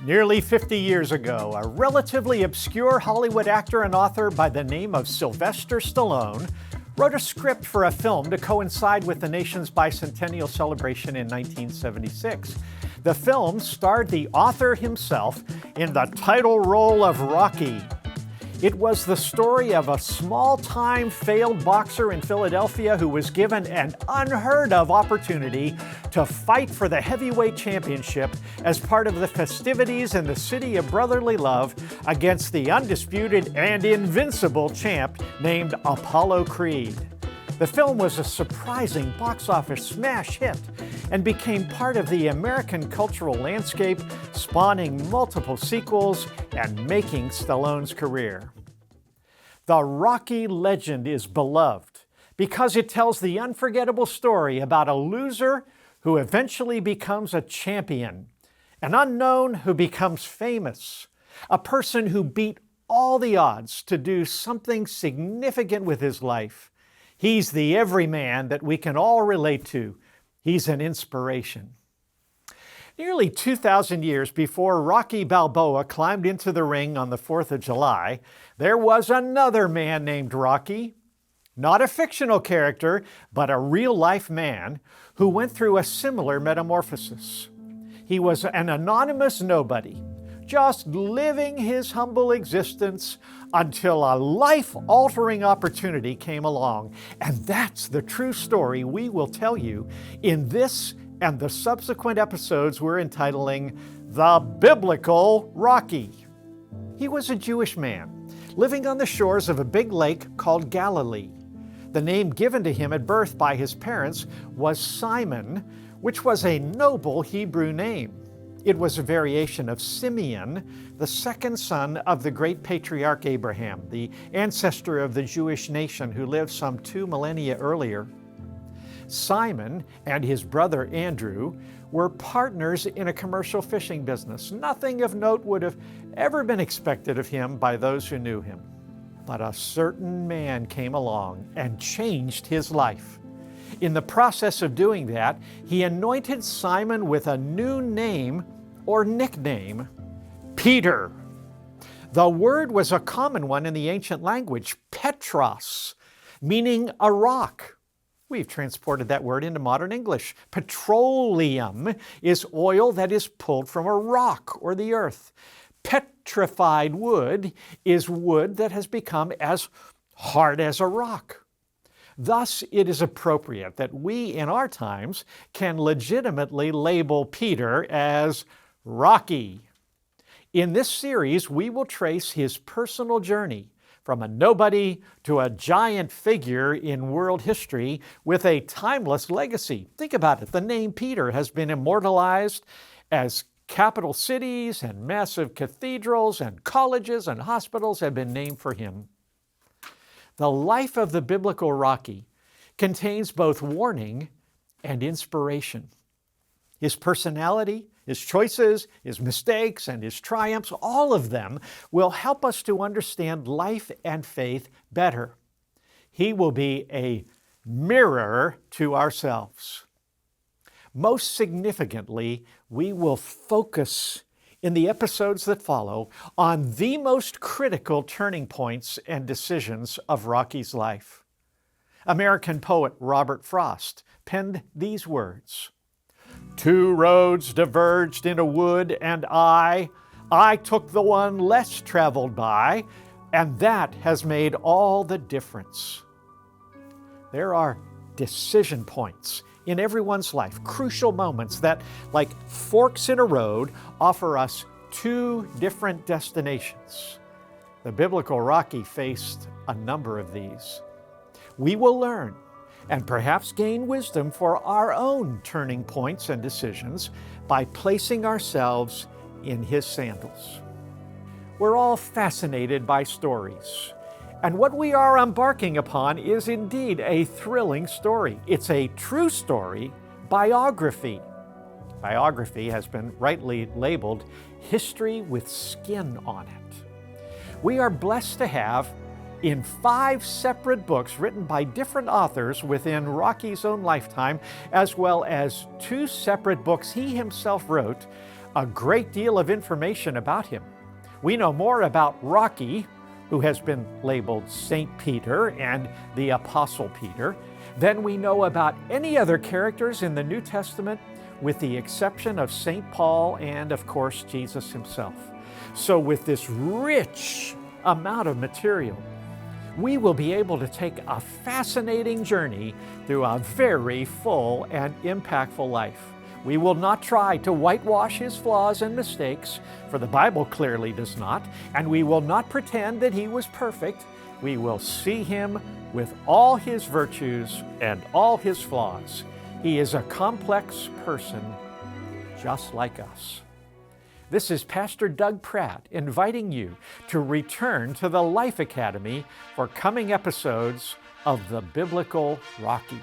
Nearly 50 years ago, a relatively obscure Hollywood actor and author by the name of Sylvester Stallone wrote a script for a film to coincide with the nation's bicentennial celebration in 1976. The film starred the author himself in the title role of Rocky. It was the story of a small-time failed boxer in Philadelphia who was given an unheard-of opportunity to fight for the heavyweight championship as part of the festivities in the city of brotherly love against the undisputed and invincible champ named Apollo Creed. The film was a surprising box office smash hit and became part of the American cultural landscape, spawning multiple sequels and making Stallone's career. The Rocky legend is beloved because it tells the unforgettable story about a loser who eventually becomes a champion, an unknown who becomes famous, a person who beat all the odds to do something significant with his life. He's the everyman that we can all relate to. He's an inspiration. Nearly 2,000 years before Rocky Balboa climbed into the ring on the 4th of July, there was another man named Rocky, not a fictional character, but a real-life man who went through a similar metamorphosis. He was an anonymous nobody, just living his humble existence until a life-altering opportunity came along. And that's the true story we will tell you in this and the subsequent episodes we're entitling The Biblical Rocky. He was a Jewish man living on the shores of a big lake called Galilee. The name given to him at birth by his parents was Simon, which was a noble Hebrew name. It was a variation of Simeon, the second son of the great patriarch Abraham, the ancestor of the Jewish nation who lived some 2 millennia earlier. Simon and his brother Andrew were partners in a commercial fishing business. Nothing of note would have ever been expected of him by those who knew him. But a certain man came along and changed his life. In the process of doing that, he anointed Simon with a new name or nickname, Peter. The word was a common one in the ancient language, petros, meaning a rock. We've transported that word into modern English. Petroleum is oil that is pulled from a rock or the earth. Petrified wood is wood that has become as hard as a rock. Thus, it is appropriate that we in our times can legitimately label Peter as Rocky. In this series, we will trace his personal journey from a nobody to a giant figure in world history with a timeless legacy. Think about it. The name Peter has been immortalized as capital cities and massive cathedrals and colleges and hospitals have been named for him. The life of the biblical Rocky contains both warning and inspiration. His personality, his choices, his mistakes, and his triumphs, all of them will help us to understand life and faith better. He will be a mirror to ourselves. Most significantly, we will focus in the episodes that follow on the most critical turning points and decisions of Rocky's life. American poet Robert Frost penned these words, "Two roads diverged in a wood, and I took the one less traveled by, and that has made all the difference." There are decision points in everyone's life, crucial moments that, like forks in a road, offer us 2 different destinations. The biblical Rocky faced a number of these. We will learn and perhaps gain wisdom for our own turning points and decisions by placing ourselves in his sandals. We're all fascinated by stories. And what we are embarking upon is indeed a thrilling story. It's a true story, biography. Biography has been rightly labeled history with skin on it. We are blessed to have, in 5 separate books written by different authors within Rocky's own lifetime, as well as 2 separate books he himself wrote, a great deal of information about him. We know more about Rocky, who has been labeled Saint Peter and the Apostle Peter, than we know about any other characters in the New Testament, with the exception of Saint Paul and, of course, Jesus himself. So with this rich amount of material, we will be able to take a fascinating journey through a very full and impactful life. We will not try to whitewash his flaws and mistakes, for the Bible clearly does not, and we will not pretend that he was perfect. We will see him with all his virtues and all his flaws. He is a complex person just like us. This is Pastor Doug Pratt inviting you to return to the Life Academy for coming episodes of the Biblical Rocky.